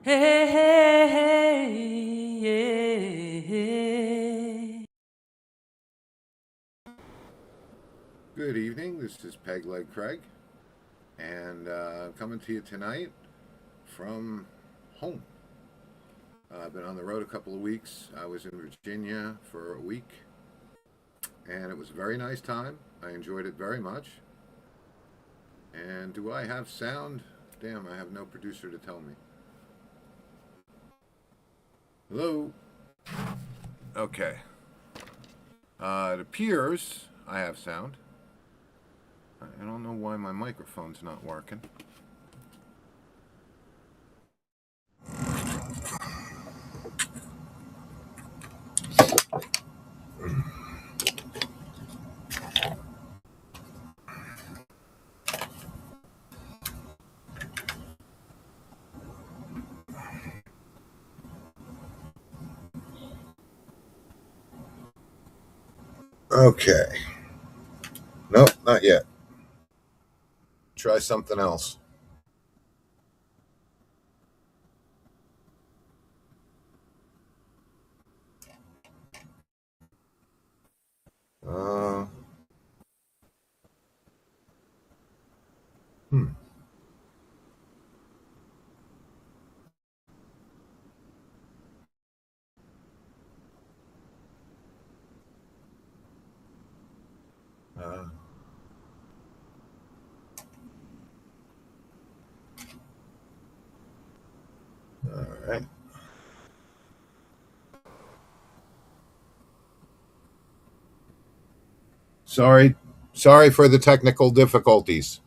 Hey, hey, hey, hey. Good evening. This is PegLegCraig, and coming to you tonight from home. I've been on the road a couple of weeks. I was in Virginia for a week, and it was a very nice time. I enjoyed it very much. And do I have sound? Damn, I have no producer to tell me. Hello? Okay. It appears I have sound. I don't know why my microphone's not working. Okay. Nope, not yet. Try something else. Uh, hmm. Uh, all right. Sorry, sorry for the technical difficulties.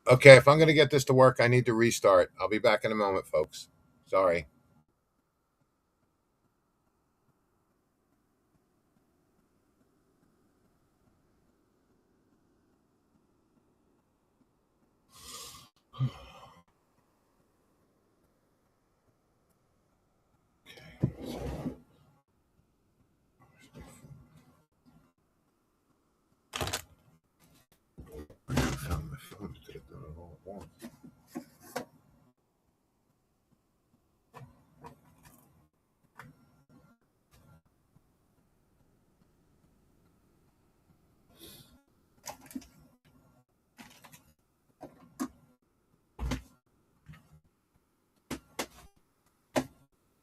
Okay, if I'm going to get this to work, I need to restart. I'll be back in a moment, folks. Sorry. I found my phone. Could have done it all at once.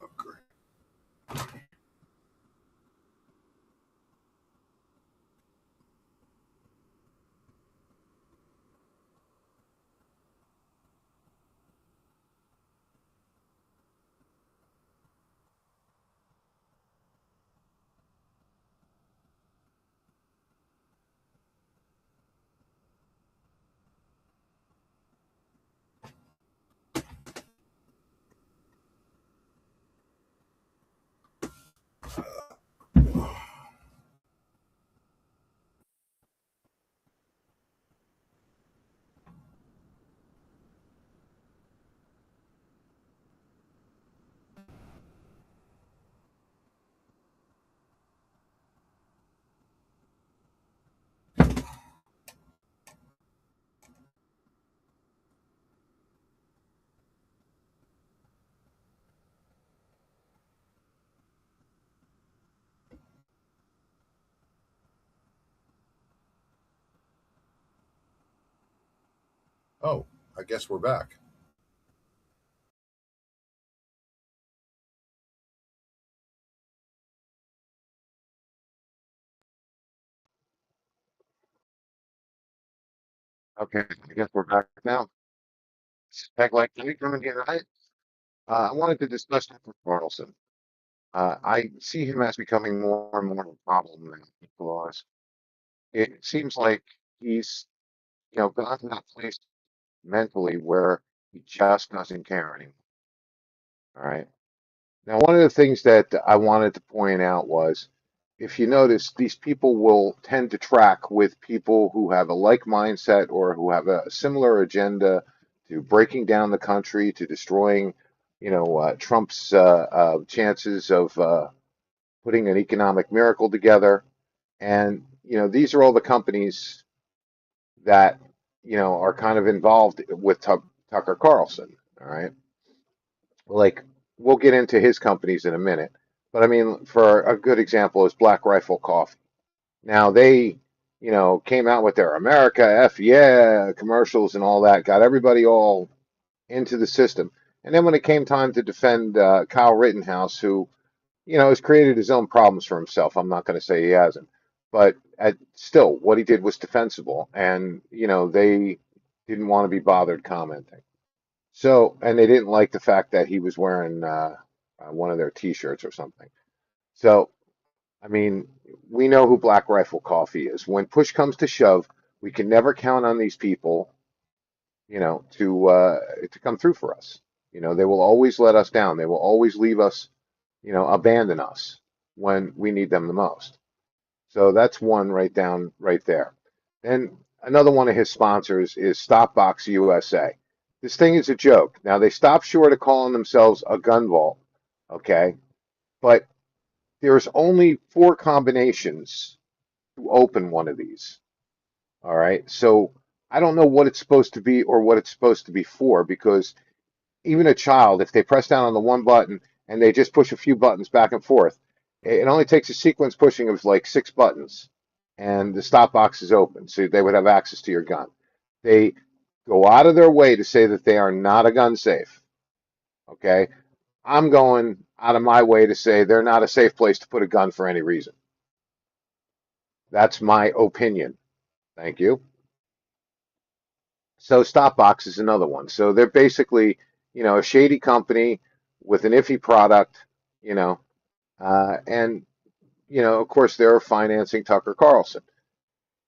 Oh, great. Oh, I guess we're back. Okay, I guess we're back now. This is Peg like Can we come in here, right? I wanted to discuss Tucker Carlson. I see him as becoming more and more of a problem now because it seems like he's, gotten to that place mentally where he just doesn't care anymore. All right. Now, one of the things that I wanted to point out was if you notice, these people will tend to track with people who have a like mindset or who have a similar agenda to breaking down the country, to destroying, Trump's chances of putting an economic miracle together. And, these are all the companies that, are kind of involved with Tucker Carlson. All right. Like, we'll get into his companies in a minute. But I mean, for a good example is Black Rifle Coffee. Now they, came out with their America F yeah commercials and all that, got everybody all into the system. And then when it came time to defend Kyle Rittenhouse, who, has created his own problems for himself, I'm not going to say he hasn't, but still, what he did was defensible, and they didn't want to be bothered commenting. So, and they didn't like the fact that he was wearing one of their T-shirts or something. So, I mean, we know who Black Rifle Coffee is. When push comes to shove, we can never count on these people, to come through for us. They will always let us down. They will always leave us, abandon us when we need them the most. So that's one right there. Then another one of his sponsors is Stopbox USA. This thing is a joke. Now they stopped short of calling themselves a gun vault, okay? But there's only 4 combinations to open one of these. All right. So I don't know what it's supposed to be or what it's supposed to be for, because even a child, if they press down on the one button and they just push a few buttons back and forth, it only takes a sequence pushing of like 6 buttons and the stop box is open. So they would have access to your gun. They go out of their way to say that they are not a gun safe. Okay. I'm going out of my way to say they're not a safe place to put a gun for any reason. That's my opinion. Thank you. So Stopbox is another one. So they're basically, a shady company with an iffy product, and of course they're financing Tucker Carlson.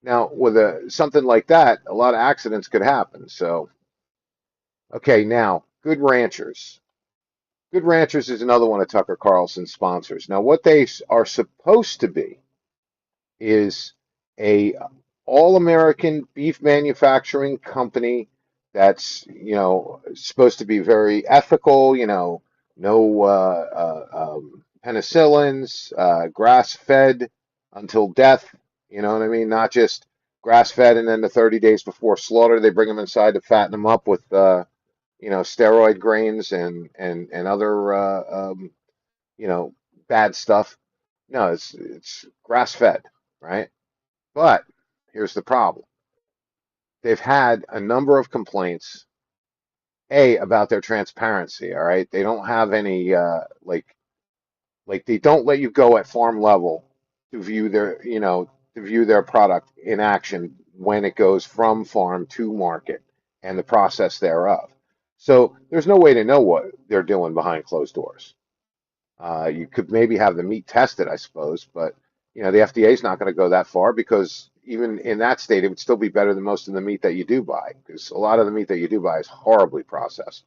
Now with something like that, a lot of accidents could happen. So okay, now Good Ranchers. Good Ranchers is another one of Tucker Carlson's sponsors. Now what they are supposed to be is a all-American beef manufacturing company that's, supposed to be very ethical, no penicillins, grass-fed until death, you know what I mean? Not just grass-fed and then the 30 days before slaughter, they bring them inside to fatten them up with, steroid grains and other, you know, bad stuff. No, it's grass-fed, right? But here's the problem. They've had a number of complaints, about their transparency, all right? They don't have any like they don't let you go at farm level to view their product in action when it goes from farm to market and the process thereof. So there's no way to know what they're doing behind closed doors. You could maybe have the meat tested, I suppose, but the FDA is not going to go that far, because even in that state, it would still be better than most of the meat that you do buy, because a lot of the meat that you do buy is horribly processed.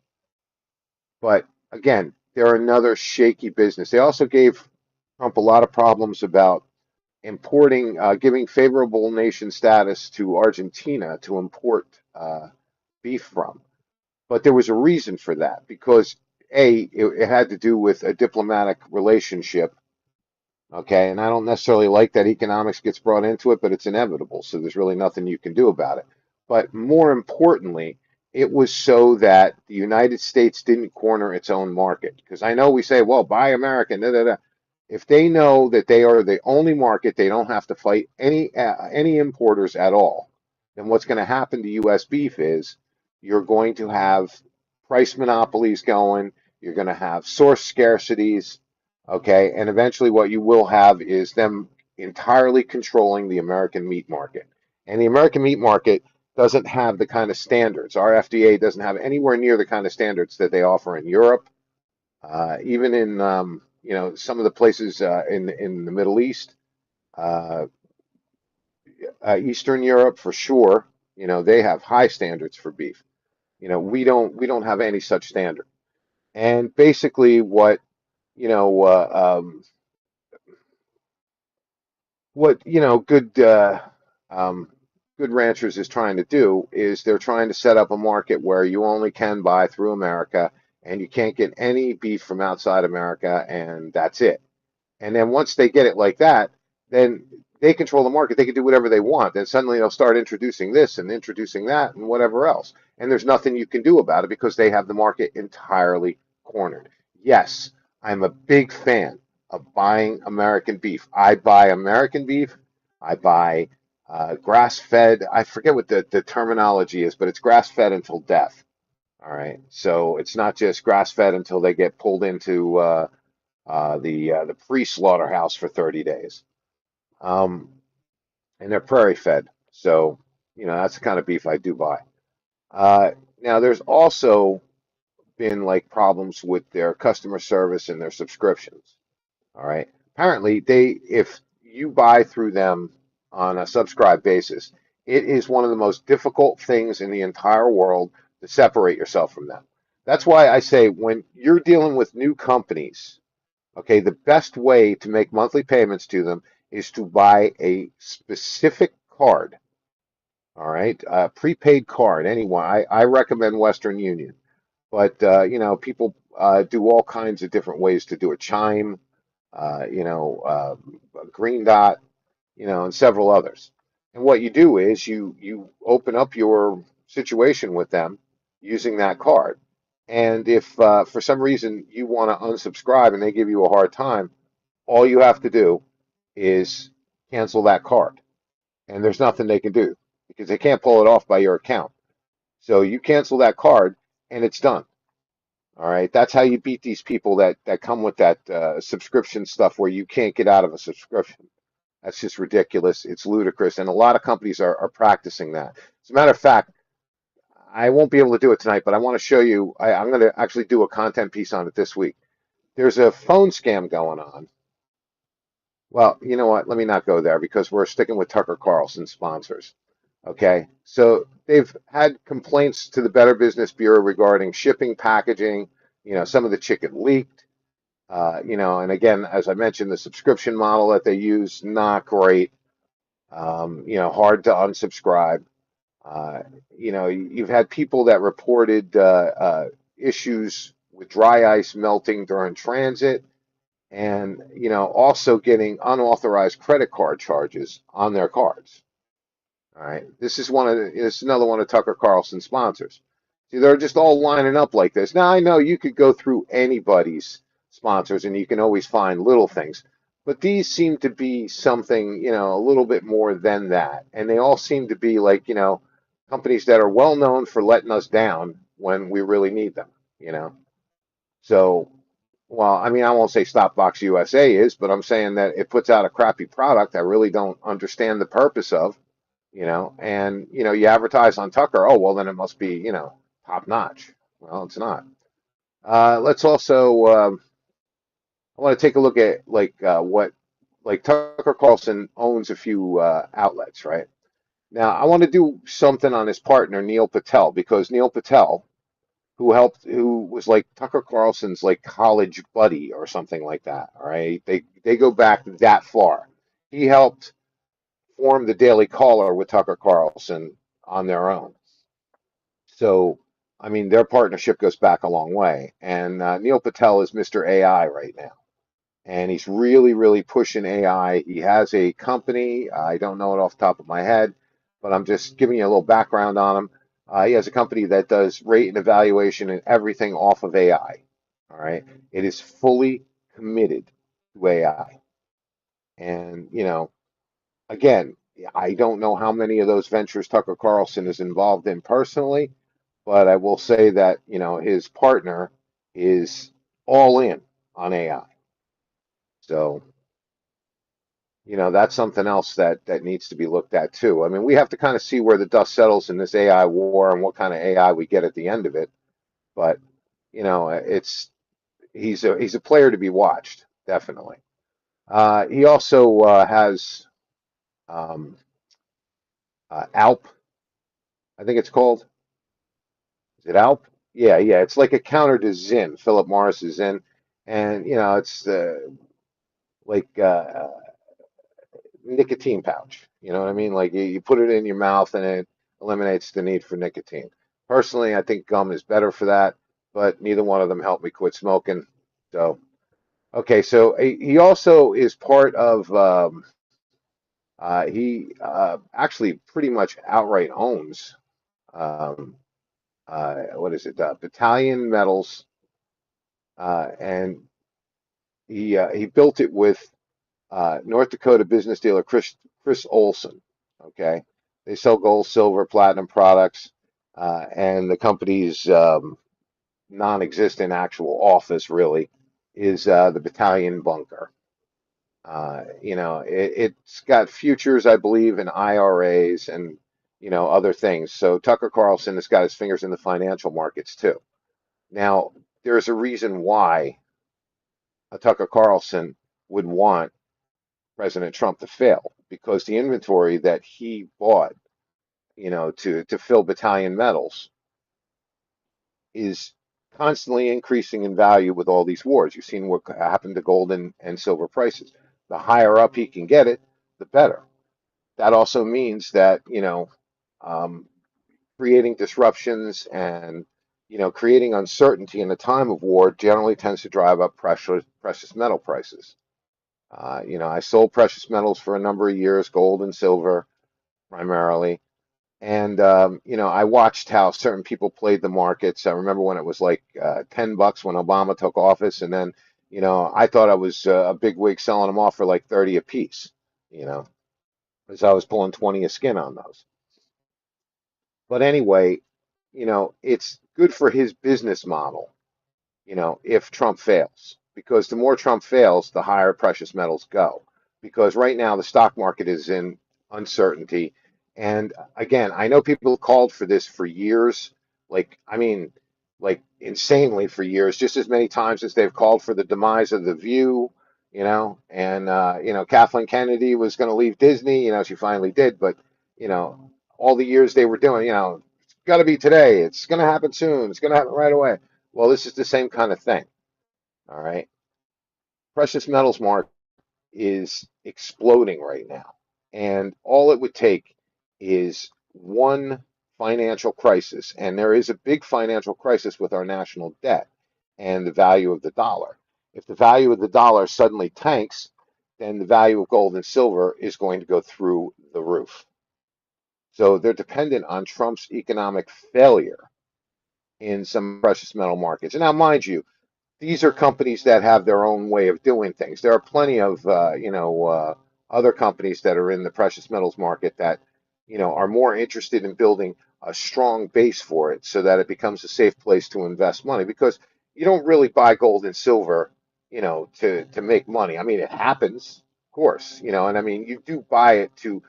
But again, they're another shaky business. They also gave Trump a lot of problems about giving favorable nation status to Argentina to import beef from. But there was a reason for that, because it had to do with a diplomatic relationship. Okay, and I don't necessarily like that economics gets brought into it, but it's inevitable, so there's really nothing you can do about it. But more importantly, it was so that the United States didn't corner its own market. Because I know we say, well, buy American, da, da, da. If they know that they are the only market, they don't have to fight any importers at all, then what's going to happen to U.S. beef is you're going to have price monopolies going, you're going to have source scarcities. Okay, and eventually what you will have is them entirely controlling the American meat market. And the American meat market doesn't have the kind of standards. Our FDA doesn't have anywhere near the kind of standards that they offer in Europe, even in some of the places in the Middle East, uh, Eastern Europe for sure. They have high standards for beef. We don't have any such standard. And basically, you know uh, um, what good um, Good Ranchers is trying to do is they're trying to set up a market where you only can buy through America and you can't get any beef from outside America, and that's it. And then once they get it like that, then they control the market. They can do whatever they want. Then suddenly they'll start introducing this and introducing that and whatever else. And there's nothing you can do about it because they have the market entirely cornered. Yes, I'm a big fan of buying American beef. I buy American beef. I buy grass fed. I forget what the terminology is, but it's grass fed until death. All right. So it's not just grass fed until they get pulled into the pre-slaughterhouse for 30 days. Um, and they're prairie fed. So, that's the kind of beef I do buy. Uh, Now, there's also been like problems with their customer service and their subscriptions. All right. Apparently, if you buy through them on a subscribe basis, it is one of the most difficult things in the entire world to separate yourself from them. That's why I say when you're dealing with new companies, okay, the best way to make monthly payments to them is to buy a specific card. All right, a prepaid card. Anyone, I recommend Western Union, but people do all kinds of different ways to do a Chime, a Green Dot, and several others. And what you do is you open up your situation with them using that card. And if for some reason you want to unsubscribe and they give you a hard time, all you have to do is cancel that card. And there's nothing they can do because they can't pull it off by your account. So you cancel that card and it's done. All right. That's how you beat these people that come with that subscription stuff where you can't get out of a subscription. That's just ridiculous. It's ludicrous. And a lot of companies are practicing that. As a matter of fact, I won't be able to do it tonight, but I want to show you. I'm going to actually do a content piece on it this week. There's a phone scam going on. Well, you know what? Let me not go there because we're sticking with Tucker Carlson sponsors. Okay. So they've had complaints to the Better Business Bureau regarding shipping, packaging. Some of the chicken leaked. And again, as I mentioned, the subscription model that they use, not great. Hard to unsubscribe. Uh, you've had people that reported issues with dry ice melting during transit and, also getting unauthorized credit card charges on their cards. All right. This is another one of Tucker Carlson's sponsors. See, they're just all lining up like this. Now, I know you could go through anybody's sponsors and you can always find little things, but these seem to be something, a little bit more than that. And they all seem to be like, companies that are well known for letting us down when we really need them, you know. So, well, I mean, I won't say Stopbox USA is, but I'm saying that it puts out a crappy product I really don't understand the purpose of, and you advertise on Tucker. Oh, well, then it must be, top notch. Well, it's not. Let's also I want to take a look at what like Tucker Carlson owns a few outlets, right? Now I want to do something on his partner Neil Patel because Neil Patel, who was like Tucker Carlson's like college buddy or something like that. All right, they go back that far. He helped form the Daily Caller with Tucker Carlson on their own. So, I mean, their partnership goes back a long way. And Neil Patel is Mr. AI right now. And he's really, really pushing AI. He has a company. I don't know it off the top of my head, but I'm just giving you a little background on him. He has a company that does rate and evaluation and everything off of AI. All right. It is fully committed to AI. And, again, I don't know how many of those ventures Tucker Carlson is involved in personally, but I will say that, his partner is all in on AI. So, that's something else that needs to be looked at too. I mean, we have to kind of see where the dust settles in this AI war and what kind of AI we get at the end of it. But, it's he's a player to be watched, definitely. He also has um, Alp, I think it's called. Is it Alp? Yeah, yeah. It's like a counter to Zinn, Philip Morris's Zinn, and it's like nicotine pouch. You know what I mean? Like you put it in your mouth and it eliminates the need for nicotine. Personally, I think gum is better for that, but neither one of them helped me quit smoking. So, okay, so he also is part of, he actually pretty much outright owns, um, what is it, Battalion Metals, and he built it with North Dakota business dealer Chris Olson. Okay, they sell gold, silver, platinum products, and the company's non-existent actual office really is the Battalion Bunker. It's got futures, I believe, and IRAs and other things. So Tucker Carlson has got his fingers in the financial markets too. Now, there's a reason why a Tucker Carlson would want President Trump to fail because the inventory that he bought, to fill battalion metals is constantly increasing in value with all these wars. You've seen what happened to gold and silver prices. The higher up he can get it, the better. That also means that, um, creating disruptions and, creating uncertainty in a time of war generally tends to drive up precious metal prices. I sold precious metals for a number of years, gold and silver primarily. And I watched how certain people played the markets. I remember when it was like $10 when Obama took office, and then I thought I was a big wig selling them off for like 30 a piece, you know, because I was pulling 20 a skin on those. But anyway, it's good for his business model, if Trump fails. Because the more Trump fails, the higher precious metals go. Because right now the stock market is in uncertainty. And again, I know people called for this for years, I mean, like insanely for years, just as many times as they've called for the demise of the View, and Kathleen Kennedy was going to leave Disney, she finally did, but all the years they were doing, it's got to be today, it's going to happen soon, it's going to happen right away. Well, this is the same kind of thing. All right. Precious metals market is exploding right now. And all it would take is one financial crisis. And there is a big financial crisis with our national debt and the value of the dollar. If the value of the dollar suddenly tanks, then the value of gold and silver is going to go through the roof. So they're dependent on Trump's economic failure in some precious metal markets. And now, mind you, these are companies that have their own way of doing things. There are plenty of other companies that are in the precious metals market that are more interested in building a strong base for it so that it becomes a safe place to invest money because you don't really buy gold and silver to make money. I mean, it happens, of course, and I mean you do buy it to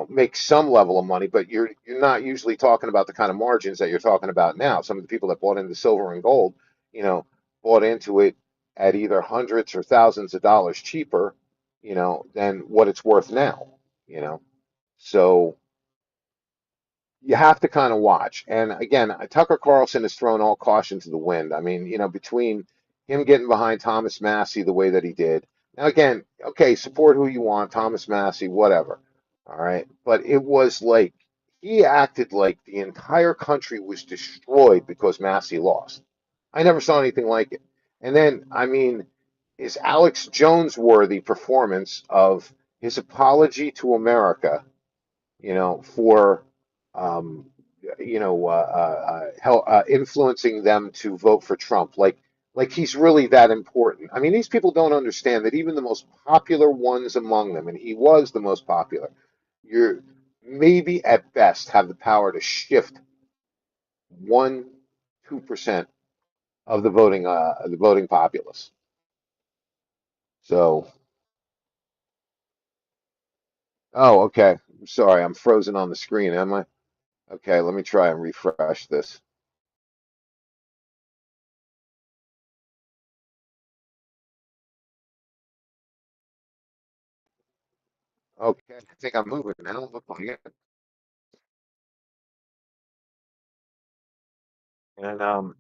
make some level of money, but you're not usually talking about the kind of margins that you're talking about now. Some of the people that bought into silver and gold, you know bought into it at either hundreds or thousands of dollars cheaper, than what it's worth now, you know. So you have to kind of watch. And again, Tucker Carlson has thrown all caution to the wind. I mean, between him getting behind Thomas Massey the way that he did. Now, again, okay, support who you want, Thomas Massey, whatever. All right. But it was like he acted like the entire country was destroyed because Massey lost. I never saw anything like it. And then, I mean, is Alex Jones worthy performance of his apology to America, for um, influencing them to vote for Trump. Like he's really that important. I mean, these people don't understand that even the most popular ones among them, and he was the most popular, you're maybe at best have the power to shift 1-2% of the voting populace. So, oh, okay. Sorry, I'm frozen on the screen, am I? Okay, let me try and refresh this. Okay, I think I'm moving now. Look like it. And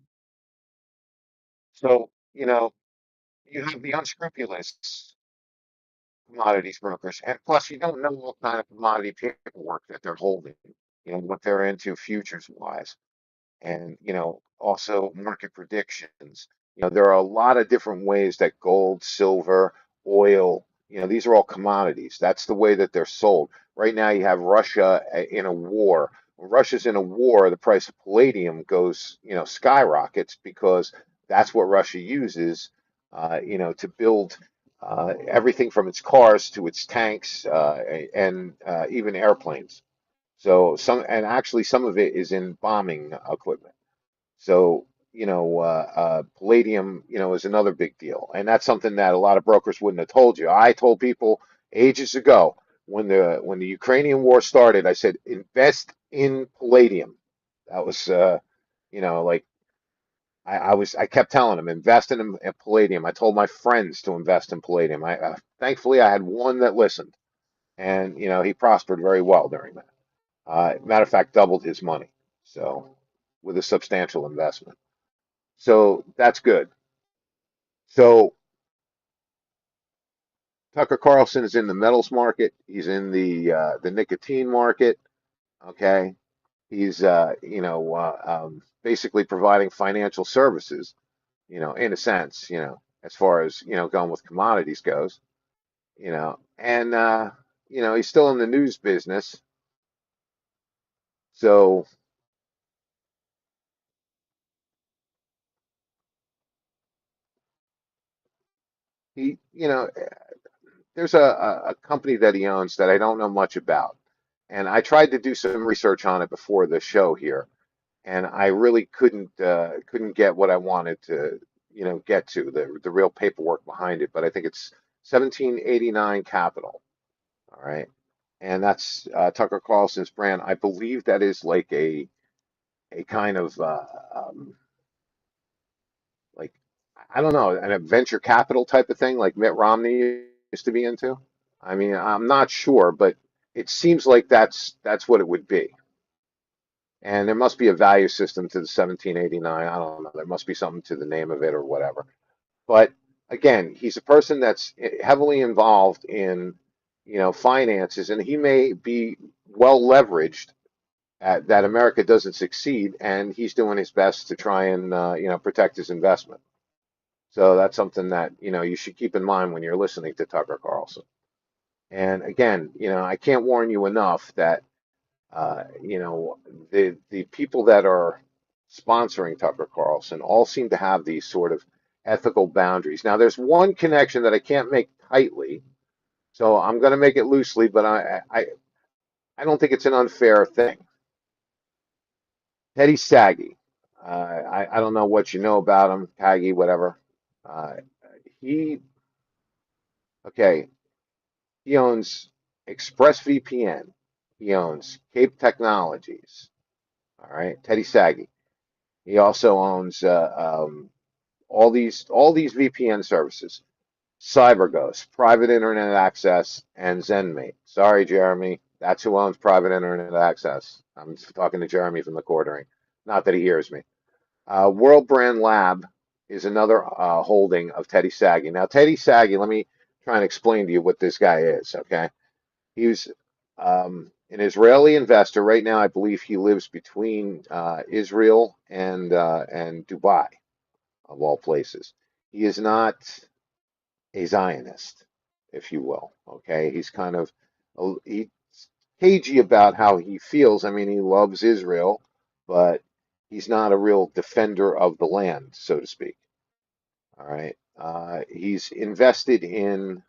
so, you have the unscrupulous commodities brokers. And plus, you don't know what kind of commodity paperwork that they're holding, what they're into futures wise. And also market predictions. There are a lot of different ways that gold, silver, oil, these are all commodities. That's the way that they're sold. Right now you have Russia in a war. When Russia's in a war, the price of palladium goes, skyrockets, because that's what Russia uses, to build everything from its cars to its tanks, and even airplanes. So actually some of it is in bombing equipment. So, palladium, is another big deal. And that's something that a lot of brokers wouldn't have told you. I told people ages ago, when the Ukrainian war started, I said, invest in palladium. That was, like I kept telling them, invest in palladium. I told my friends to invest in palladium. Thankfully I had one that listened, and he prospered very well during that. Matter of fact, doubled his money. So with a substantial investment. So that's good. So Tucker Carlson is in the metals market. He's in the nicotine market. Okay, he's basically providing financial services. In a sense. As far as going with commodities goes. And he's still in the news business. So he, there's a company that he owns that I don't know much about. And I tried to do some research on it before the show here, and I really couldn't get what I wanted to, get to the real paperwork behind it. But I think it's 1789 Capital. All right, and that's Tucker Carlson's brand. I believe that is like a kind of like, I don't know, an venture capital type of thing, like Mitt Romney used to be into. I mean, I'm not sure, but it seems like that's what it would be. And there must be a value system to the 1789. I don't know. There must be something to the name of it or whatever. But again, he's a person that's heavily involved in, finances, and he may be well leveraged that America doesn't succeed, and he's doing his best to try and, protect his investment. So that's something that, you should keep in mind when you're listening to Tucker Carlson. And again, I can't warn you enough that the people that are sponsoring Tucker Carlson all seem to have these sort of ethical boundaries. Now, there's one connection that I can't make tightly, so I'm going to make it loosely, but I don't think it's an unfair thing. Teddy Saggy. I don't know what you know about him, Taggy, whatever. Uh, he okay. He owns ExpressVPN. He owns Cape Technologies. All right, Teddy Saggy. He also owns all these VPN services: CyberGhost, Private Internet Access, and ZenMate. Sorry, Jeremy, that's who owns Private Internet Access. I'm talking to Jeremy from the quartering. Not that he hears me. World Brand Lab is another holding of Teddy Saggy. Now, Teddy Saggy, let me try and explain to you what this guy is. Okay, he was an Israeli investor. Right now, I believe he lives between Israel and Dubai, of all places. He is not a Zionist, if you will. Okay, he's kind of he's cagey about how he feels. I mean, he loves Israel, but he's not a real defender of the land, so to speak. All right, he's invested in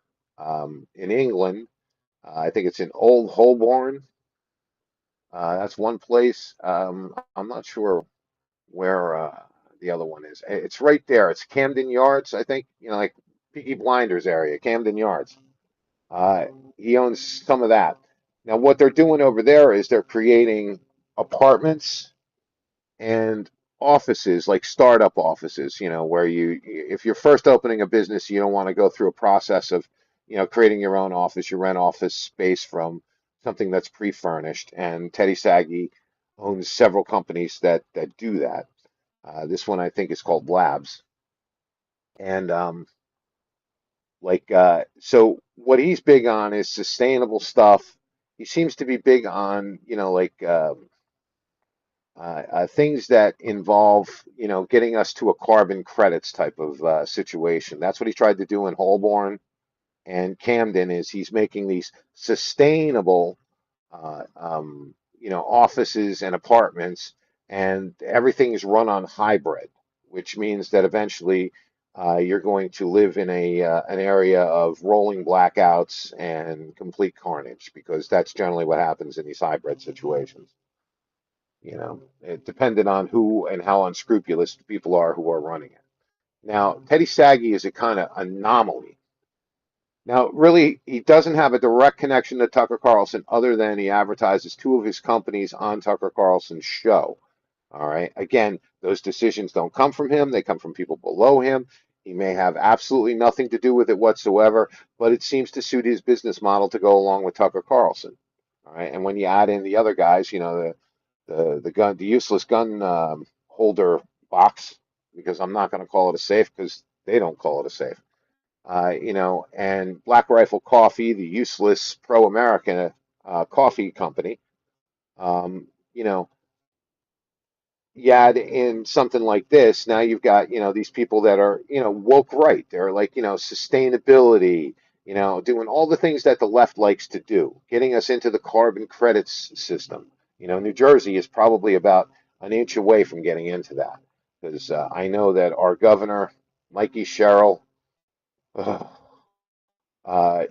England. I think it's in Old Holborn. That's one place. I'm not sure where the other one is. It's right there. It's Camden Yards, I think. Like Peaky Blinders area, Camden Yards. Uh, he owns some of that. Now, what they're doing over there is they're creating apartments and offices, like startup offices, where if you're first opening a business, you don't want to go through a process of, creating your own office. You rent office space from something that's pre-furnished. And Teddy Saggy owns several companies that do that. This one I think is called Labs. And So what he's big on is sustainable stuff. He seems to be big on, things that involve, getting us to a carbon credits type of situation. That's what he tried to do in Holborn and Camden. Is he's making these sustainable, offices and apartments, and everything is run on hybrid, which means that eventually you're going to live in an area of rolling blackouts and complete carnage, because that's generally what happens in these hybrid situations. It depended on who and how unscrupulous the people are who are running it. Now, Teddy Sagi is a kind of anomaly. Now, really, he doesn't have a direct connection to Tucker Carlson other than he advertises two of his companies on Tucker Carlson's show. All right. Again, those decisions don't come from him, they come from people below him. He may have absolutely nothing to do with it whatsoever, but it seems to suit his business model to go along with Tucker Carlson. All right. And when you add in the other guys, the useless gun holder box, because I'm not going to call it a safe because they don't call it a safe. And Black Rifle Coffee, the useless pro-American coffee company. Um, you know, Yet in something like this, now you've got, these people that are, woke right. They're like, sustainability, doing all the things that the left likes to do, getting us into the carbon credits system. New Jersey is probably about an inch away from getting into that, because I know that our governor, Mikey Sherrill,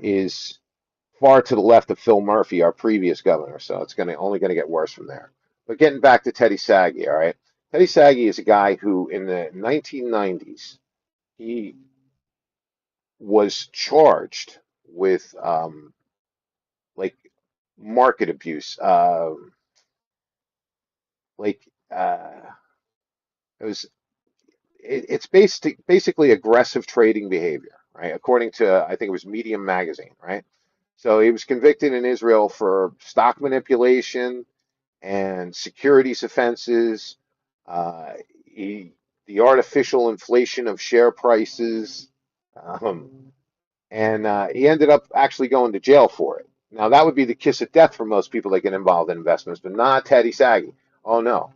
is far to the left of Phil Murphy, our previous governor. So it's only going to get worse from there. But getting back to Teddy Sagi, all right. Teddy Sagi is a guy who, in the 1990s, he was charged with like market abuse, like uh, it was. It's basically aggressive trading behavior, right? According to, I think it was Medium magazine, right? So he was convicted in Israel for stock manipulation and securities offenses, uh, he, the artificial inflation of share prices, um, and he ended up actually going to jail for it. Now, that would be the kiss of death for most people that get involved in investments, but not Teddy Sagi. Oh no,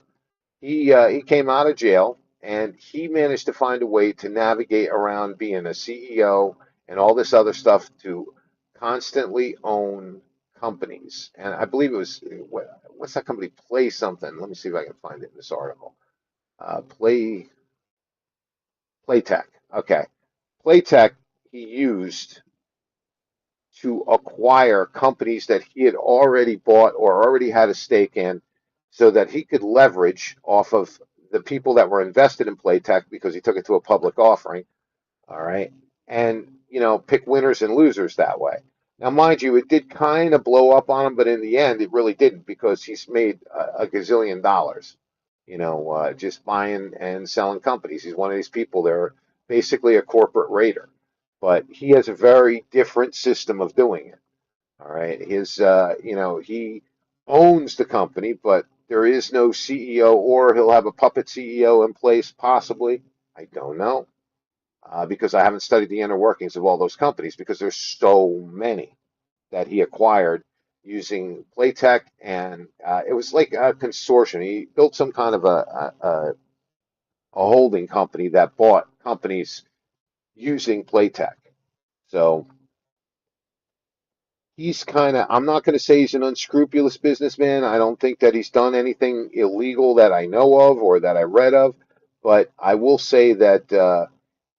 he came out of jail and he managed to find a way to navigate around being a CEO and all this other stuff to constantly own companies. And I believe it was, what's that company? Play something. Let me see if I can find it in this article. Play Playtech. Okay, Playtech he used to acquire companies that he had already bought or already had a stake in, so that he could leverage off of the people that were invested in Playtech, because he took it to a public offering. All right. And, pick winners and losers that way. Now, mind you, it did kind of blow up on him, but in the end, it really didn't, because he's made a gazillion dollars, just buying and selling companies. He's one of these people, they're basically a corporate raider, but he has a very different system of doing it. All right. He owns the company, but there is no CEO, or he'll have a puppet CEO in place, possibly. I don't know, because I haven't studied the inner workings of all those companies, because there's so many that he acquired using Playtech, and it was like a consortium. He built some kind of a holding company that bought companies using Playtech. So he's I'm not going to say he's an unscrupulous businessman. I don't think that he's done anything illegal that I know of or that I read of, but I will say that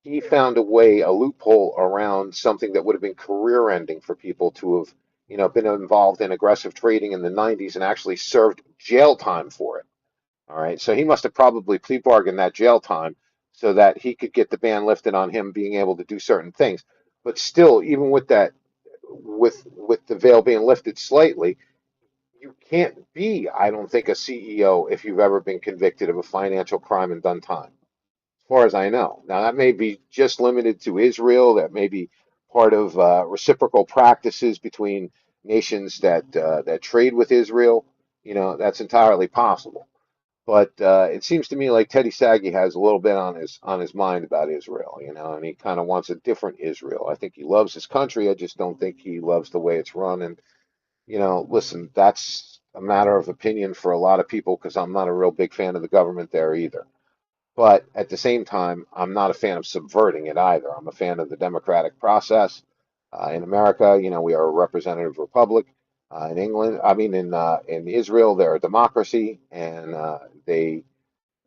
he found a loophole around something that would have been career ending for people to have, been involved in aggressive trading in the 90s and actually served jail time for it. All right. So he must have probably plea bargained that jail time so that he could get the ban lifted on him being able to do certain things. But still, even with that, with the veil being lifted slightly, you can't be, I don't think, a CEO if you've ever been convicted of a financial crime and done time, as far as I know. Now, that may be just limited to Israel. That may be part of reciprocal practices between nations that trade with Israel. That's entirely possible. But it seems to me like Teddy Saggy has a little bit on his mind about Israel, and he kind of wants a different Israel. I think he loves his country. I just don't think he loves the way it's run. And listen, that's a matter of opinion for a lot of people because I'm not a real big fan of the government there either. But at the same time, I'm not a fan of subverting it either. I'm a fan of the democratic process. In America, we are a representative republic. In England, I mean, in Israel, they're a democracy, and they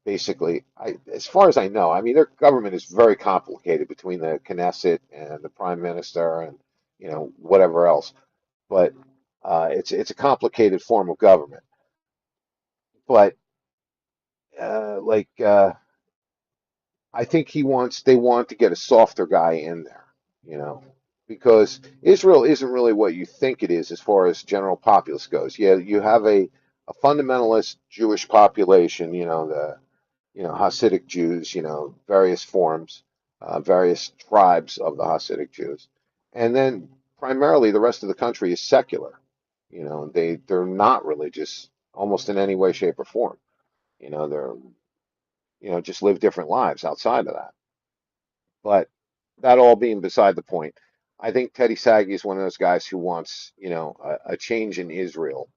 basically, as far as I know, I mean, their government is very complicated between the Knesset and the prime minister and whatever else. But it's a complicated form of government. But like I think they want to get a softer guy in there, you know, because Israel isn't really what you think it is as far as general populace goes. Yeah, you have a fundamentalist Jewish population, Hasidic Jews, various forms, various tribes of the Hasidic Jews, and then primarily the rest of the country is secular. They're not religious almost in any way, shape, or form. They're just live different lives outside of that. But that all being beside the point, I think Teddy Saggi is one of those guys who wants, a change in Israel,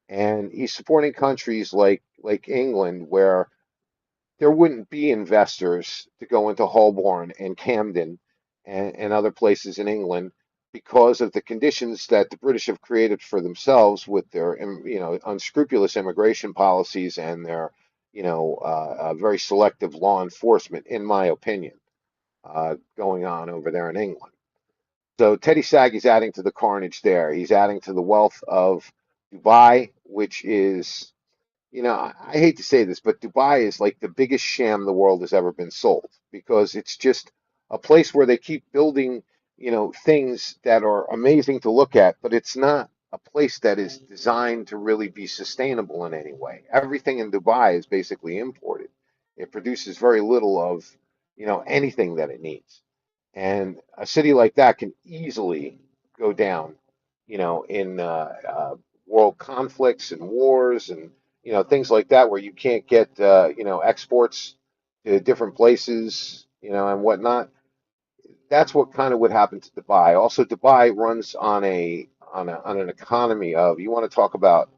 and he's supporting countries like England, where there wouldn't be investors to go into Holborn and Camden and other places in England because of the conditions that the British have created for themselves with their, unscrupulous immigration policies and their, very selective law enforcement, in my opinion, going on over there in England. So Teddy Saggy's adding to the carnage there. He's adding to the wealth of Dubai, which is, I hate to say this, but Dubai is like the biggest sham the world has ever been sold because it's just a place where they keep building, things that are amazing to look at, but it's not a place that is designed to really be sustainable in any way. Everything in Dubai is basically imported. It produces very little of, anything that it needs. And a city like that can easily go down, in world conflicts and wars and things like that, where you can't get exports to different places, and whatnot. That's what kind of would happen to Dubai. Also, Dubai runs on an economy of, you want to talk about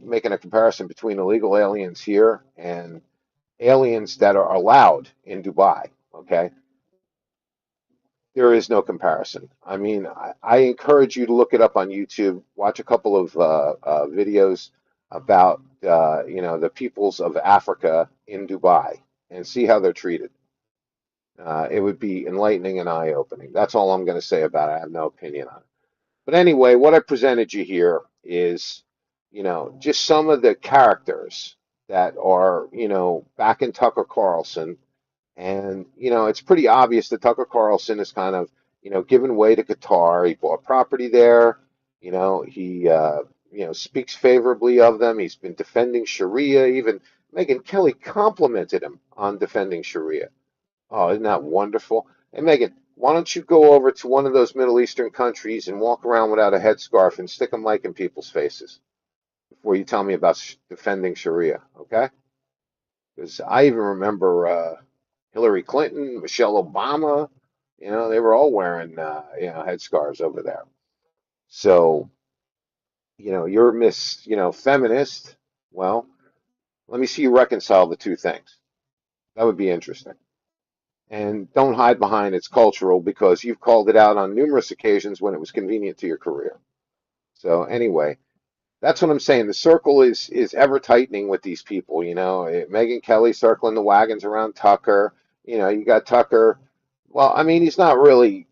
making a comparison between illegal aliens here and aliens that are allowed in Dubai. Okay, there is no comparison. I mean, I encourage you to look it up on YouTube. Watch a couple of videos about the peoples of Africa in Dubai and see how they're treated. It would be enlightening and eye-opening. That's all I'm going to say about it. I have no opinion on it. But anyway, what I presented you here is, just some of the characters that are, back in Tucker Carlson, and, it's pretty obvious that Tucker Carlson is kind of, given way to Qatar. He bought property there. He, speaks favorably of them. He's been defending Sharia. Even Megyn Kelly complimented him on defending Sharia. Oh, isn't that wonderful? And Megan, why don't you go over to one of those Middle Eastern countries and walk around without a headscarf and stick a mic in people's faces before you tell me about defending Sharia, okay? Because I even remember Hillary Clinton, Michelle Obama, they were all wearing, headscarves over there. So, you're Miss, feminist. Well, let me see you reconcile the two things. That would be interesting. And don't hide behind it's cultural because you've called it out on numerous occasions when it was convenient to your career. So anyway, that's what I'm saying. The circle is ever tightening with these people. Megyn Kelly circling the wagons around Tucker. You got Tucker. Well, I mean, he's not really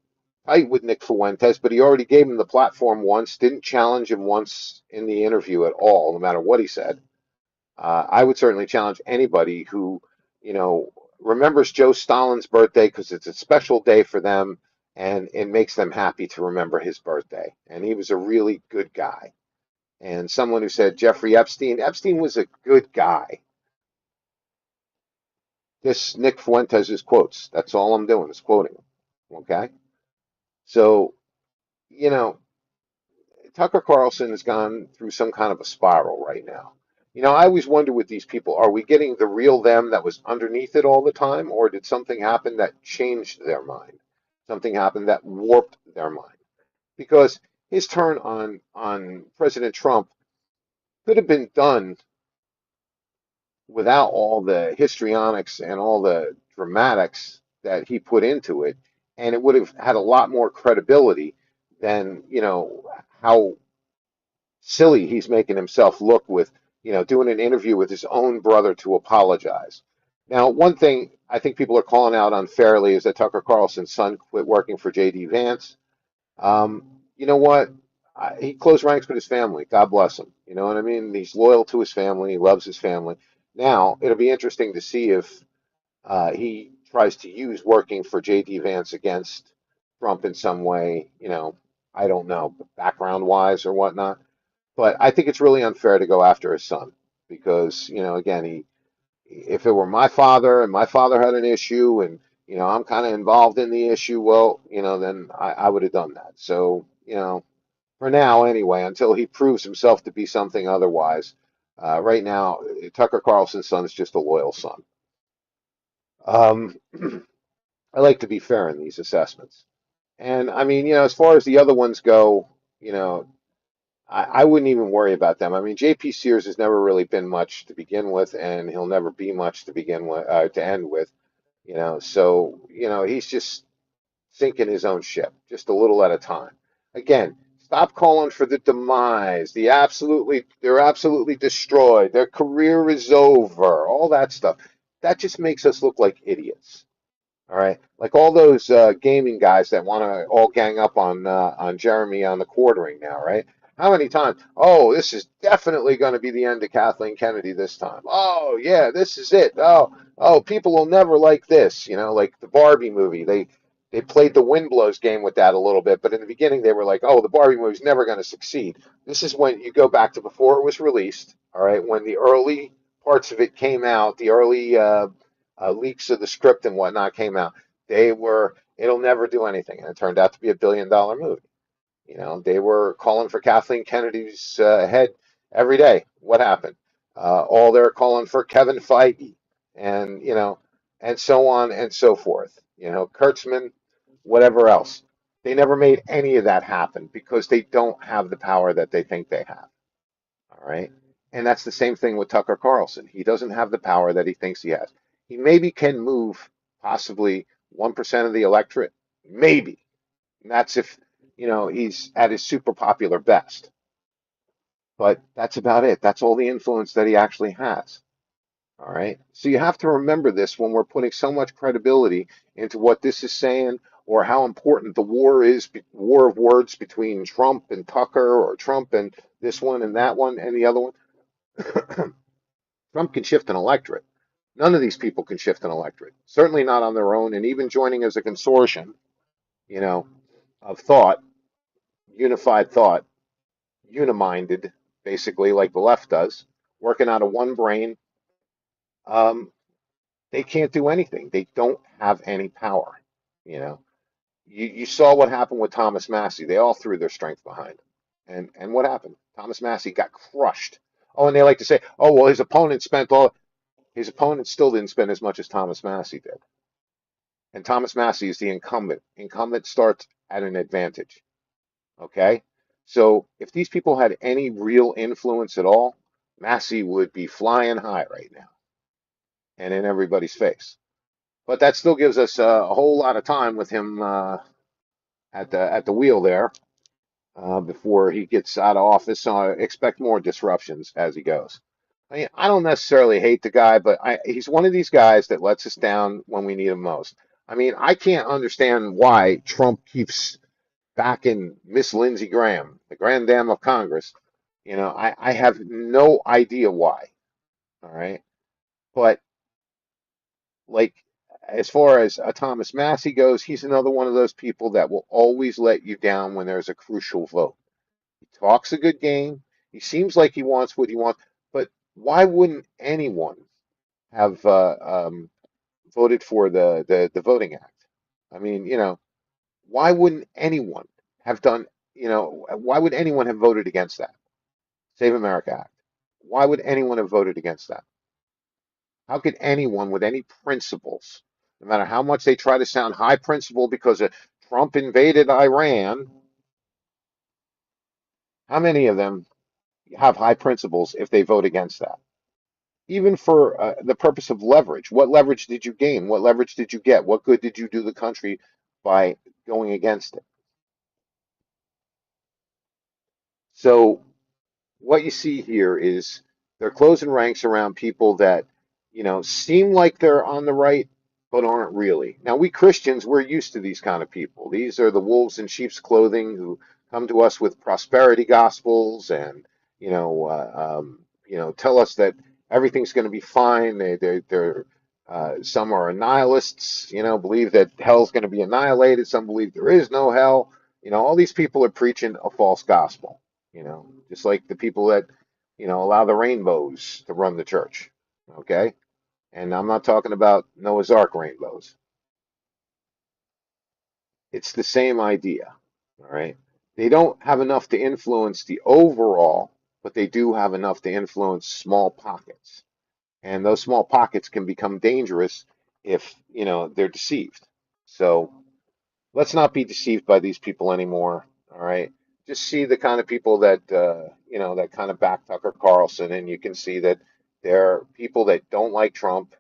tight with Nick Fuentes, but he already gave him the platform once. Didn't challenge him once in the interview at all, no matter what he said. I would certainly challenge anybody who, remembers Joe Stalin's birthday because it's a special day for them and it makes them happy to remember his birthday. And he was a really good guy. And someone who said Jeffrey Epstein was a good guy. This Nick Fuentes is quotes. That's all I'm doing is quoting him. Okay. So, you know, Tucker Carlson has gone through some kind of a spiral right now. I always wonder with these people, are we getting the real them that was underneath it all the time, or did something happen that changed their mind? Something happened that warped their mind? Because his turn on President Trump could have been done without all the histrionics and all the dramatics that he put into it, and it would have had a lot more credibility than, how silly he's making himself look with, doing an interview with his own brother to apologize. Now, one thing I think people are calling out unfairly is that Tucker Carlson's son quit working for J.D. Vance. You know what? He closed ranks with his family. God bless him. You know what I mean? He's loyal to his family. He loves his family. Now, it'll be interesting to see if he tries to use working for J.D. Vance against Trump in some way. I don't know, background wise or whatnot. But I think it's really unfair to go after his son because, again, if it were my father and my father had an issue and, I'm kind of involved in the issue, well, then I would have done that. So, for now, anyway, until he proves himself to be something otherwise, right now, Tucker Carlson's son is just a loyal son. Um, I like to be fair in these assessments. And I mean, as far as the other ones go, you know, I wouldn't even worry about them. I mean, JP Sears has never really been much to begin with, and he'll never be much to begin with, to end with, So, he's just sinking his own ship, just a little at a time. Again, stop calling for the demise. They're absolutely destroyed. Their career is over. All that stuff. That just makes us look like idiots. All right, like all those gaming guys that want to all gang up on Jeremy on the quartering now, right? How many times? Oh, this is definitely going to be the end of Kathleen Kennedy this time. Oh, yeah, this is it. Oh, people will never like this. Like the Barbie movie. They played the wind blows game with that a little bit, but in the beginning they were like, oh, the Barbie movie's never going to succeed. This is when you go back to before it was released. All right, when the early parts of it came out, the early leaks of the script and whatnot came out. It'll never do anything. And it turned out to be $1 billion movie. They were calling for Kathleen Kennedy's head every day. What happened? All they're calling for Kevin Feige and, and so on and so forth. Kurtzman, whatever else. They never made any of that happen because they don't have the power that they think they have. All right. And that's the same thing with Tucker Carlson. He doesn't have the power that he thinks he has. He maybe can move possibly 1% of the electorate, maybe. And that's if, he's at his super popular best. But that's about it. That's all the influence that he actually has. All right. So you have to remember this when we're putting so much credibility into what this is saying or how important the war is, war of words between Trump and Tucker or Trump and this one and that one and the other one. Trump can shift an electorate. None of these people can shift an electorate, certainly not on their own. And even joining as a consortium, you know, of thought, unified thought, uniminded, basically, like the left does, working out of one brain, um, they can't do anything. They don't have any power. You know, you saw what happened with Thomas Massey. They all threw their strength behind him. And what happened? Thomas Massey got crushed. Oh, and they like to say, oh, well, his opponent still didn't spend as much as Thomas Massey did. And Thomas Massey is the incumbent. Incumbent starts at an advantage. Okay? So if these people had any real influence at all, Massey would be flying high right now and in everybody's face. But that still gives us a whole lot of time with him at the wheel there before he gets out of office. So I expect more disruptions as he goes. I mean, I don't necessarily hate the guy, but he's one of these guys that lets us down when we need him most. I mean, I can't understand why Trump keeps backing Miss Lindsey Graham, the Grand Dame of Congress. I have no idea why. All right. But like, as far as Thomas Massey goes, he's another one of those people that will always let you down when there's a crucial vote. He talks a good game. He seems like he wants what he wants, but why wouldn't anyone have voted for the Voting Act? I mean, why wouldn't anyone have done, why would anyone have voted against that? Save America Act. Why would anyone have voted against that? How could anyone with any principles, no matter how much they try to sound high principle because Trump invaded Iran, how many of them have high principles if they vote against that? Even for the purpose of leverage. What leverage did you gain? What leverage did you get? What good did you do the country by going against it? So what you see here is they're closing ranks around people that, seem like they're on the right, but aren't really. Now, we Christians, we're used to these kind of people. These are the wolves in sheep's clothing who come to us with prosperity gospels and, tell us that everything's going to be fine. Some are nihilists, believe that hell's going to be annihilated. Some believe there is no hell. All these people are preaching a false gospel, just like the people that, allow the rainbows to run the church. Okay. And I'm not talking about Noah's Ark rainbows. It's the same idea. All right. They don't have enough to influence the overall, but they do have enough to influence small pockets. And those small pockets can become dangerous if, they're deceived. So let's not be deceived by these people anymore. All right. Just see the kind of people that, that kind of back Tucker Carlson, and you can see that they're people that don't like Trump,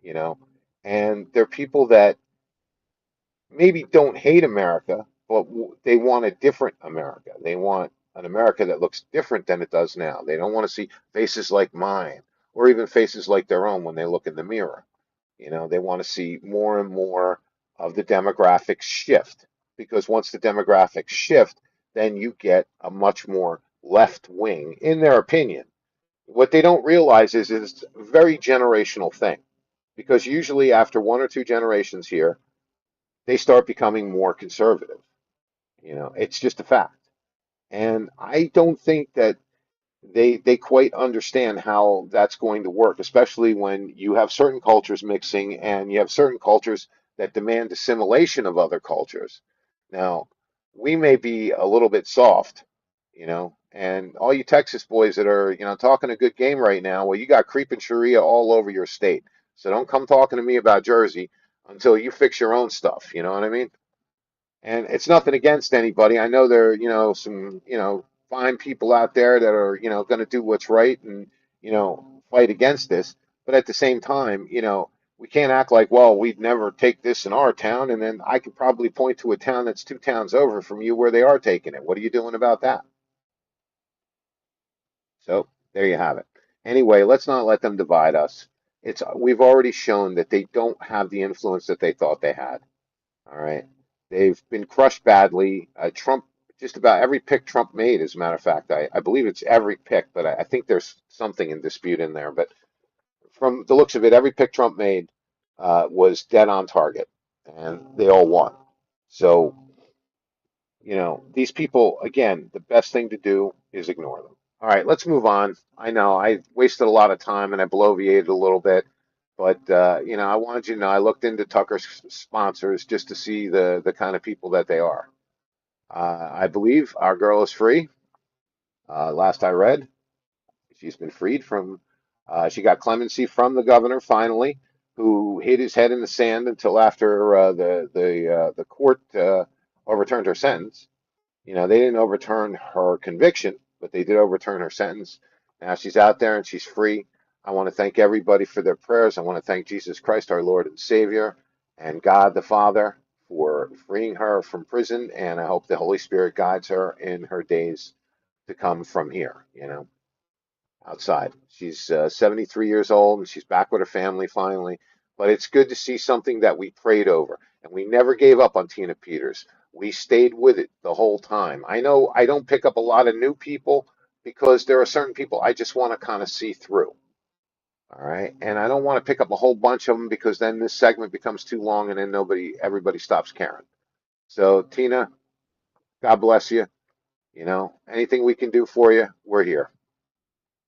you know, and they're people that maybe don't hate America, but they want a different America. They want an America that looks different than it does now. They don't want to see faces like mine or even faces like their own when they look in the mirror. They want to see more and more of the demographics shift because once the demographics shift, then you get a much more left wing, in their opinion. What they don't realize is it's a very generational thing because usually after one or two generations here, they start becoming more conservative. It's just a fact. And I don't think that they quite understand how that's going to work, especially when you have certain cultures mixing and you have certain cultures that demand assimilation of other cultures. Now, we may be a little bit soft, and all you Texas boys that are, talking a good game right now, well, you got creeping Sharia all over your state. So don't come talking to me about Jersey until you fix your own stuff. You know what I mean? And it's nothing against anybody. I know there are, some, fine people out there that are, going to do what's right and, fight against this. But at the same time, we can't act like, well, we'd never take this in our town. And then I could probably point to a town that's two towns over from you where they are taking it. What are you doing about that? So there you have it. Anyway, let's not let them divide us. We've already shown that they don't have the influence that they thought they had. All right. They've been crushed badly. Trump, just about every pick Trump made, as a matter of fact, I believe it's every pick, but I think there's something in dispute in there. But from the looks of it, every pick Trump made was dead on target, and they all won. So, these people, again, the best thing to do is ignore them. All right, let's move on. I know I wasted a lot of time and I bloviated a little bit, but I wanted you to know I looked into Tucker's sponsors just to see the kind of people that they are. I believe our girl is free. Last I read, she's been freed from. She got clemency from the governor finally, who hid his head in the sand until after the court overturned her sentence. They didn't overturn her conviction, but they did overturn her sentence. Now she's out there and she's free. I want to thank everybody for their prayers. I want to thank Jesus Christ, our Lord and Savior, and God the Father for freeing her from prison. And I hope the Holy Spirit guides her in her days to come from here, outside. She's 73 years old and she's back with her family finally. But it's good to see something that we prayed over. And we never gave up on Tina Peters. We stayed with it the whole time. I know I don't pick up a lot of new people because there are certain people I just want to kind of see through. All right. And I don't want to pick up a whole bunch of them because then this segment becomes too long and then everybody stops caring. So, Tina, God bless you. Anything we can do for you, we're here.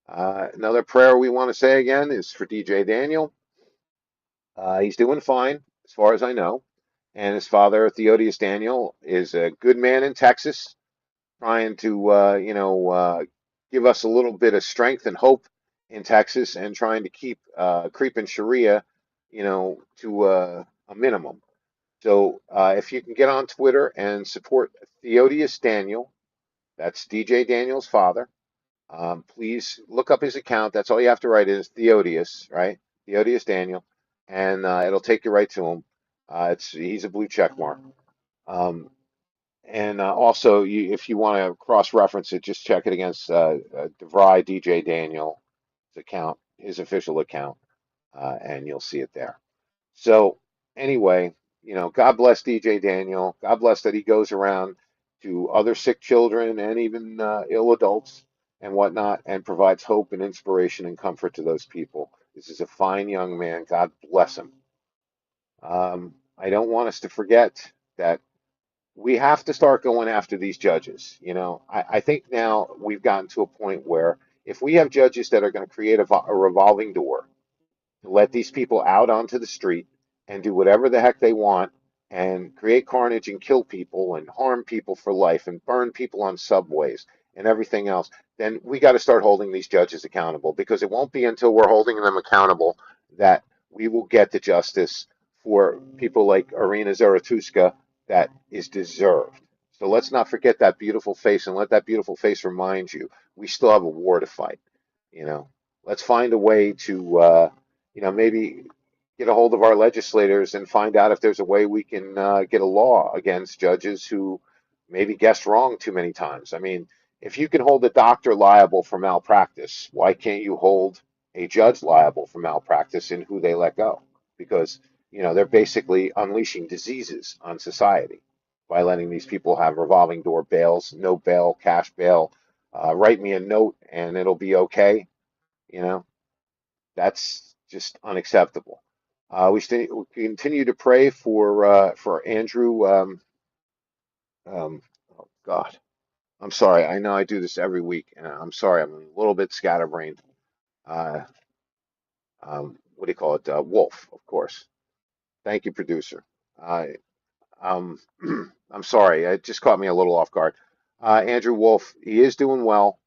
Another prayer we want to say again is for DJ Daniel. He's doing fine, as far as I know. And his father, Theodius Daniel, is a good man in Texas, trying to, give us a little bit of strength and hope in Texas and trying to keep creeping Sharia, to a minimum. So if you can get on Twitter and support Theodius Daniel, that's DJ Daniel's father. Please look up his account. That's all you have to write is Theodius, right? Theodius Daniel, and it'll take you right to him. He's a blue check mark. Um, and also, if you want to cross-reference it, just check it against DeVry DJ Daniel's account, his official account, and you'll see it there. So anyway, God bless DJ Daniel. God bless that he goes around to other sick children and even ill adults and whatnot and provides hope and inspiration and comfort to those people. This is a fine young man. God bless him. I don't want us to forget that we have to start going after these judges. I think now we've gotten to a point where if we have judges that are going to create a revolving door, let these people out onto the street and do whatever the heck they want and create carnage and kill people and harm people for life and burn people on subways and everything else, then we got to start holding these judges accountable, because it won't be until we're holding them accountable that we will get the justice for people like Irina Zaratustra that is deserved. So let's not forget that beautiful face, and let that beautiful face remind you we still have a war to fight. You know, let's find a way to maybe get a hold of our legislators and find out if there's a way we can get a law against judges who maybe guessed wrong too many times. I mean, if you can hold a doctor liable for malpractice, why can't you hold a judge liable for malpractice in who they let go? Because, they're basically unleashing diseases on society by letting these people have revolving door bails, no bail, cash bail. Write me a note and it'll be okay. You know, that's just unacceptable. We continue to pray for Andrew. Oh God, I'm sorry. I know I do this every week, and I'm sorry. I'm a little bit scatterbrained. Uh, what do you call it? Wolf, of course. Thank you, producer. Uh, um, I'm sorry. It just caught me a little off guard. Andrew Wolf, he is doing well.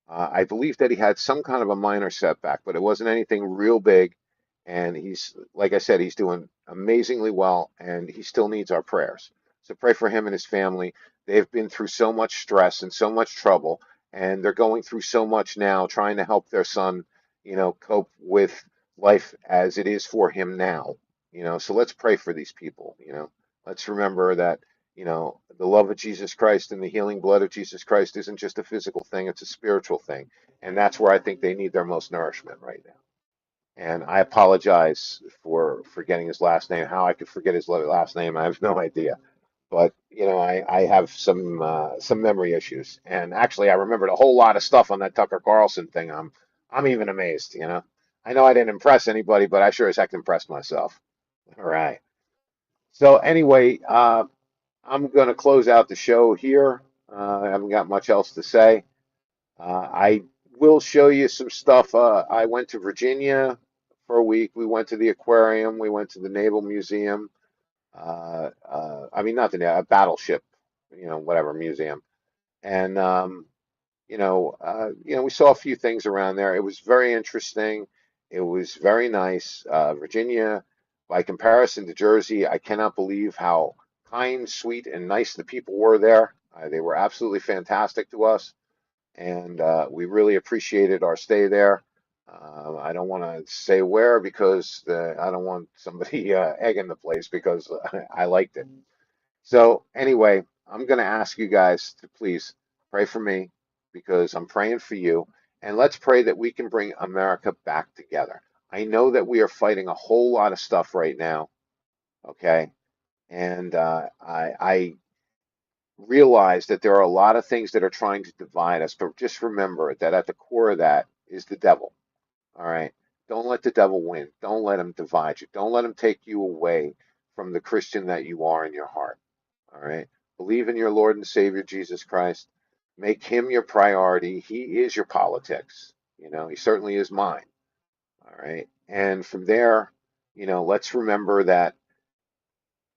I believe that he had some kind of a minor setback, but it wasn't anything real big. And he's, like I said, he's doing amazingly well, and he still needs our prayers. So pray for him and his family. They've been through so much stress and so much trouble, and they're going through so much now, trying to help their son, cope with life as it is for him now. So let's pray for these people. Let's remember that the love of Jesus Christ and the healing blood of Jesus Christ isn't just a physical thing, it's a spiritual thing. And that's where I think they need their most nourishment right now. And I apologize for forgetting his last name. How I could forget his last name, I have no idea. But I have some memory issues. And actually, I remembered a whole lot of stuff on that Tucker Carlson thing. I'm even amazed. I know I didn't impress anybody, but I sure as heck impressed myself. All right. So anyway, I'm going to close out the show here. I haven't got much else to say. I will show you some stuff. I went to Virginia for a week. We went to the aquarium. We went to the Naval Museum. I mean, not the battleship, whatever museum. And we saw a few things around there. It was very interesting. It was very nice. Virginia, by comparison to Jersey, I cannot believe how kind, sweet, and nice the people were there. They were absolutely fantastic to us, and we really appreciated our stay there. I don't want to say where because I don't want somebody egging the place, because I liked it. So anyway, I'm going to ask you guys to please pray for me, because I'm praying for you. And let's pray that we can bring America back together. I know that we are fighting a whole lot of stuff right now, okay? And I realize that there are a lot of things that are trying to divide us, but just remember that at the core of that is the devil, all right? Don't let the devil win. Don't let him divide you. Don't let him take you away from the Christian that you are in your heart. All right. Believe in your Lord and Savior Jesus Christ. Make him your priority. He is your politics. He certainly is mine. All right. And from there, let's remember that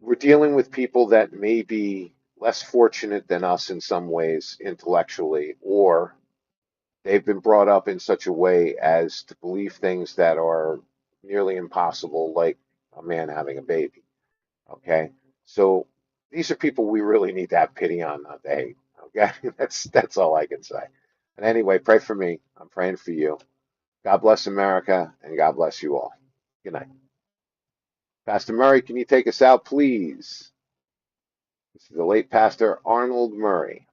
we're dealing with people that may be less fortunate than us in some ways intellectually, or they've been brought up in such a way as to believe things that are nearly impossible, like a man having a baby. Okay, so these are people we really need to have pity on, not to hate. Okay, that's all I can say. And anyway, pray for me. I'm praying for you. God bless America, and God bless you all. Good night. Pastor Murray, can you take us out, please? This is the late Pastor Arnold Murray.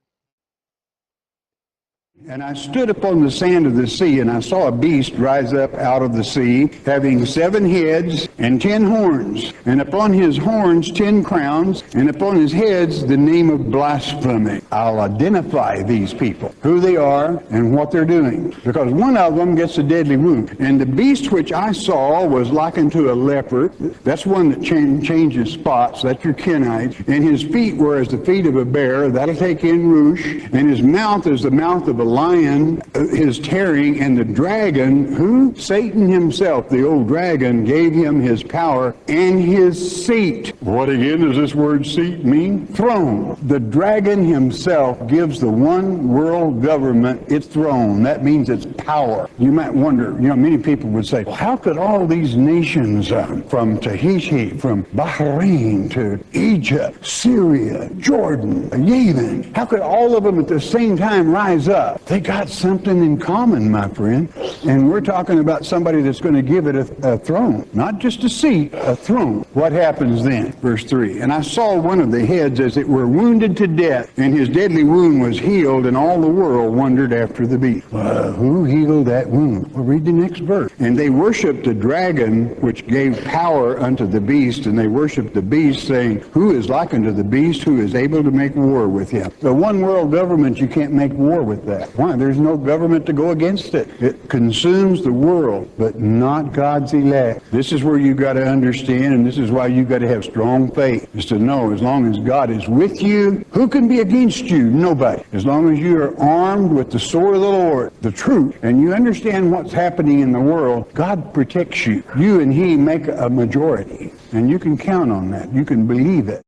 And I stood upon the sand of the sea, and I saw a beast rise up out of the sea, having 7 heads and 10 horns, and upon his horns 10 crowns, and upon his heads the name of blasphemy. I'll identify these people, who they are, and what they're doing, because one of them gets a deadly wound. And the beast which I saw was likened to a leopard. That's one that changes spots. That's your Kenite. And his feet were as the feet of a bear. That'll take in Roosh. And his mouth is the mouth of a lion, his tearing, and the dragon, who? Satan himself, the old dragon, gave him his power and his seat. What again does this word seat mean? Throne. The dragon himself gives the one world government its throne. That means its power. You might wonder, many people would say, well, how could all these nations from Tahiti, from Bahrain to Egypt, Syria, Jordan, Yemen, how could all of them at the same time rise up? They got something in common, my friend. And we're talking about somebody that's going to give it a throne. Not just a seat, a throne. What happens then? Verse 3. And I saw one of the heads as it were wounded to death, and his deadly wound was healed, and all the world wondered after the beast. Who healed that wound? Well, read the next verse. And they worshipped the dragon, which gave power unto the beast, and they worshipped the beast, saying, who is like unto the beast, who is able to make war with him? The one world government, you can't make war with that. Why? There's no government to go against it. It consumes the world, but not God's elect. This is where you got to understand, and this is why you got to have strong faith, is to know as long as God is with you, who can be against you? Nobody. As long as you are armed with the sword of the Lord, the truth, and you understand what's happening in the world, God protects you. You and He make a majority, and you can count on that. You can believe it.